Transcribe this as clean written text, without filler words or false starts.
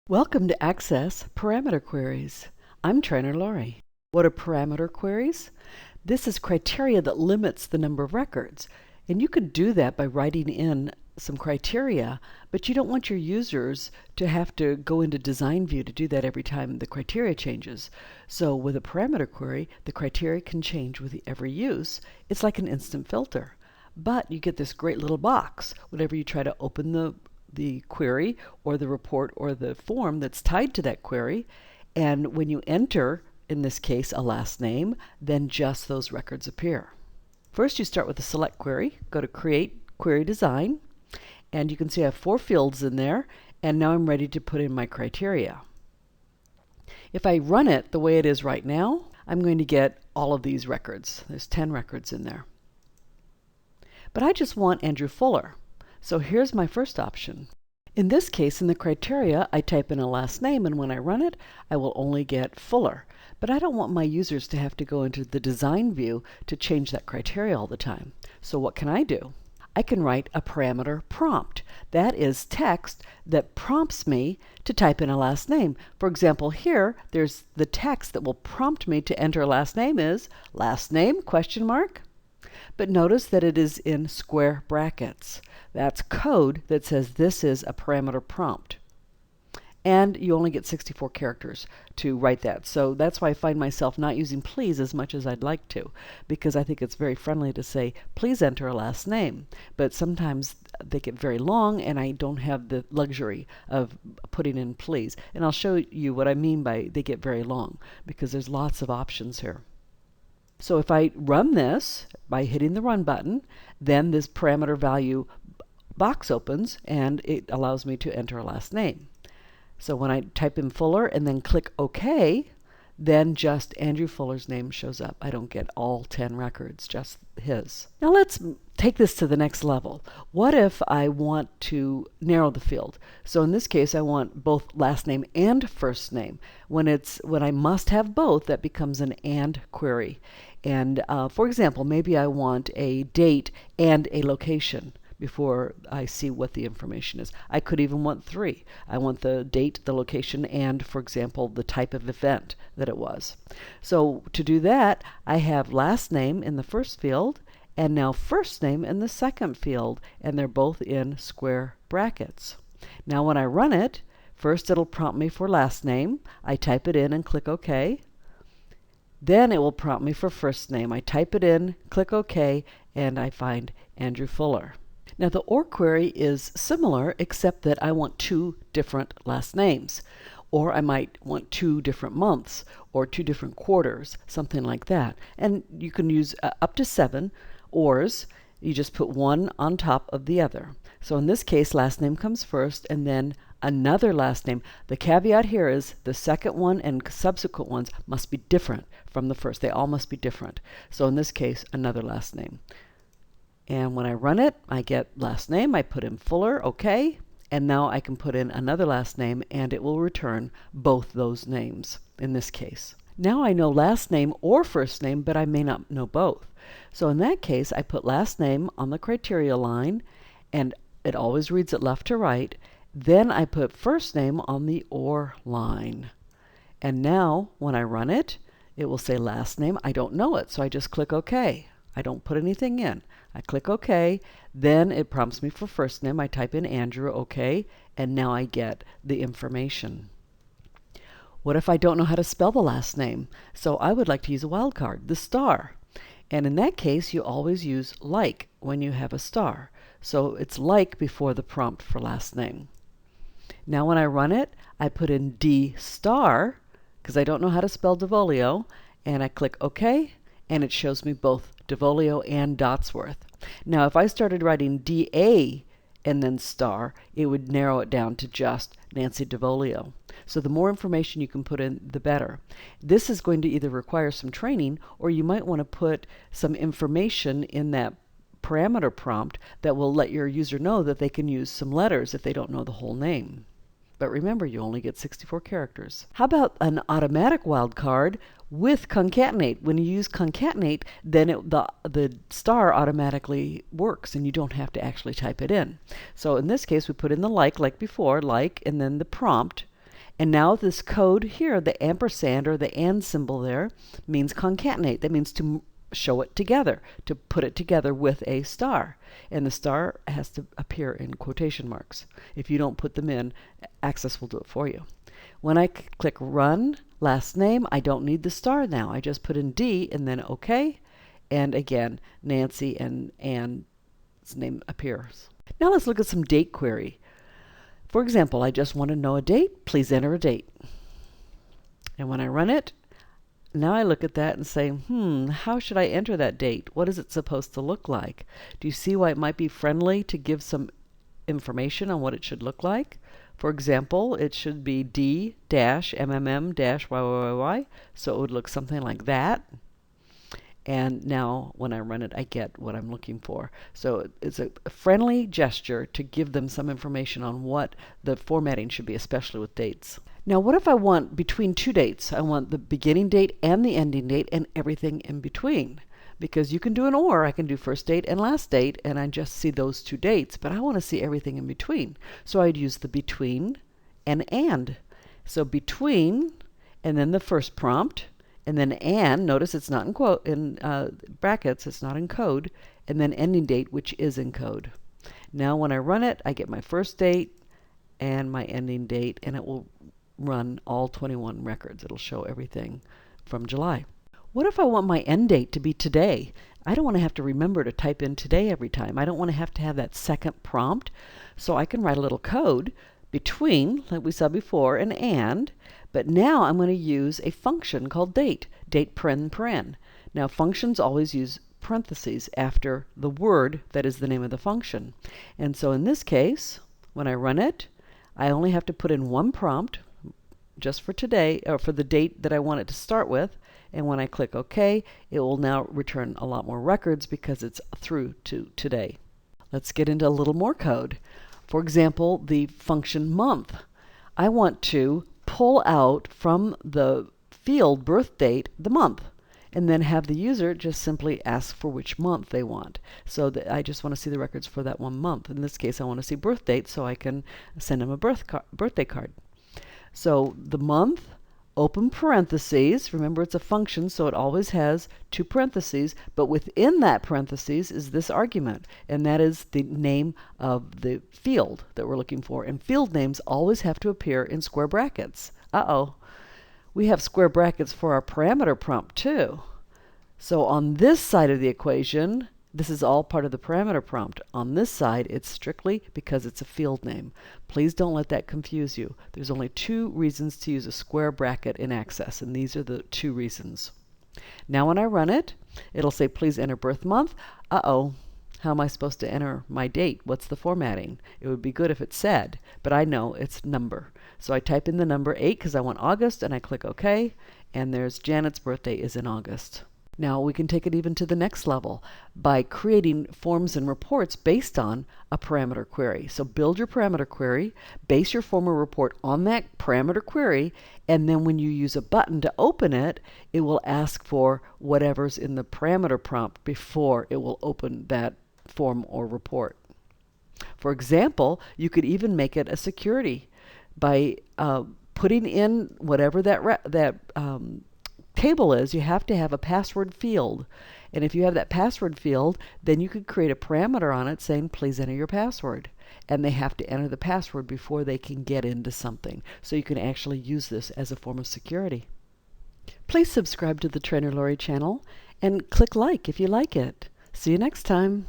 Welcome to Access Parameter Queries. I'm Trainer Lori. What are parameter queries? This is criteria that limits the number of records. And you could do that by writing in some criteria, but you don't want your users to have to go into design view to do that every time the criteria changes. So with a parameter query, the criteria can change with every use. It's like an instant filter. But you get this great little box whenever you try to open the query or the report or the form that's tied to that query. And when you enter, in this case, a last name, then just those records appear. First, you start with a select query. Go to Create Query Design. And you can see I have 4 fields in there. And now I'm ready to put in my criteria. If I run it the way it is right now, I'm going to get all of these records. There's 10 records in there. But I just want Andrew Fuller. So here's my first option. In this case, in the criteria, I type in a last name, and when I run it, I will only get Fuller. But I don't want my users to have to go into the design view to change that criteria all the time. So what can I do? I can write a parameter prompt. That is text that prompts me to type in a last name. For example, here, there's the text that will prompt me to enter a last name is last name, ? But notice that it is in square brackets. That's code that says this is a parameter prompt. And you only get 64 characters to write that. So that's why I find myself not using please as much as I'd like to, because I think it's very friendly to say, please enter a last name. But sometimes they get very long, and I don't have the luxury of putting in please. And I'll show you what I mean by they get very long, because there's lots of options here. So if I run this by hitting the run button, then this parameter value box opens and it allows me to enter a last name. So when I type in Fuller and then click OK, then just Andrew Fuller's name shows up. I don't get all 10 records, just his. Now let's take this to the next level. What if I want to narrow the field? So in this case, I want both last name and first name. When I must have both, that becomes an AND query. And for example, maybe I want a date and a location before I see what the information is. I could even want 3. I want the date, the location, and, for example, the type of event that it was. So to do that, I have last name in the first field, and now first name in the second field, and they're both in square brackets. Now when I run it, first it'll prompt me for last name. I type it in and click OK. Then it will prompt me for first name. I type it in, click OK, and I find Andrew Fuller. Now the OR query is similar, except that I want 2 different last names. Or I might want 2 different months, or 2 different quarters, something like that. And you can use up to 7 ORs. You just put one on top of the other. So in this case, last name comes first, and then another last name. The caveat here is the second one and subsequent ones must be different from the first. They all must be different. So in this case, another last name. And when I run it, I get last name. I put in Fuller, OK. And now I can put in another last name, and it will return both those names in this case. Now I know last name or first name, but I may not know both. So in that case, I put last name on the criteria line, and it always reads it left to right. Then I put first name on the OR line. And now when I run it, it will say last name. I don't know it, so I just click OK. I don't put anything in. I click OK. Then it prompts me for first name. I type in Andrew, OK, and now I get the information. What if I don't know how to spell the last name? So I would like to use a wildcard, the star. And in that case, you always use like when you have a star. So it's like before the prompt for last name. Now when I run it, I put in D star, because I don't know how to spell Devolio, and I click OK, and it shows me both Devolio and Dotsworth. Now if I started writing DA and then star, it would narrow it down to just Nancy Devolio. So the more information you can put in, the better. This is going to either require some training, or you might want to put some information in that parameter prompt that will let your user know that they can use some letters if they don't know the whole name. But remember, you only get 64 characters. How about an automatic wildcard with Concatenate? When you use Concatenate, then the star automatically works, and you don't have to actually type it in. So in this case, we put in the like before, like, and then the prompt, And now this code here, the ampersand or the and symbol there, means concatenate. That means to show it together, to put it together with a star. And the star has to appear in quotation marks. If you don't put them in, Access will do it for you. When I click Run, last name, I don't need the star now. I just put in D and then OK. And again, Nancy and Anne's name appears. Now let's look at some date query. For example, I just want to know a date. Please enter a date. And when I run it, now I look at that and say, how should I enter that date? What is it supposed to look like? Do you see why it might be friendly to give some information on what it should look like? For example, it should be D-MMM-YYY, so it would look something like that. And now when I run it, I get what I'm looking for. So it's a friendly gesture to give them some information on what the formatting should be, especially with dates. Now what if I want between two dates? I want the beginning date and the ending date and everything in between. Because you can do an or, I can do first date and last date, and I just see those two dates, but I want to see everything in between. So I'd use the between and. So between, and then the first prompt, and then notice it's not in brackets, it's not in code, and then ending date, which is in code. Now when I run it, I get my first date and my ending date, and it will run all 21 records. It'll show everything from July. What if I want my end date to be today? I don't want to have to remember to type in today every time. I don't want to have that second prompt. So I can write a little code between, like we saw before, and, but now I'm going to use a function called date paren. Now functions always use parentheses after the word that is the name of the function. And so in this case, when I run it, I only have to put in one prompt just for today, or for the date that I want it to start with. And when I click OK, it will now return a lot more records because it's through to today. Let's get into a little more code. For example, the function month. I want to pull out from the field birth date the month, and then have the user just simply ask for which month they want. So that I just want to see the records for that one month. In this case, I want to see birth date, so I can send them a birthday card. So the month, open parentheses, remember it's a function, so it always has two parentheses, but within that parentheses is this argument, and that is the name of the field that we're looking for. And field names always have to appear in square brackets. We have square brackets for our parameter prompt too. So on this side of the equation, this is all part of the parameter prompt. On this side, it's strictly because it's a field name. Please don't let that confuse you. There's only two reasons to use a square bracket in Access, and these are the two reasons. Now when I run it, it'll say, please enter birth month. How am I supposed to enter my date? What's the formatting? It would be good if it said, but I know it's number. So I type in the number 8 because I want August, and I click OK, and there's Janet's birthday is in August. Now we can take it even to the next level by creating forms and reports based on a parameter query. So build your parameter query, base your form or report on that parameter query, and then when you use a button to open it, it will ask for whatever's in the parameter prompt before it will open that form or report. For example, you could even make it a security by putting in whatever that table is. You have to have a password field, and if you have that password field, then you could create a parameter on it saying please enter your password, and they have to enter the password before they can get into something. So you can actually use this as a form of security. Please subscribe to the Trainer Lori channel and click like if you like it. See you next time.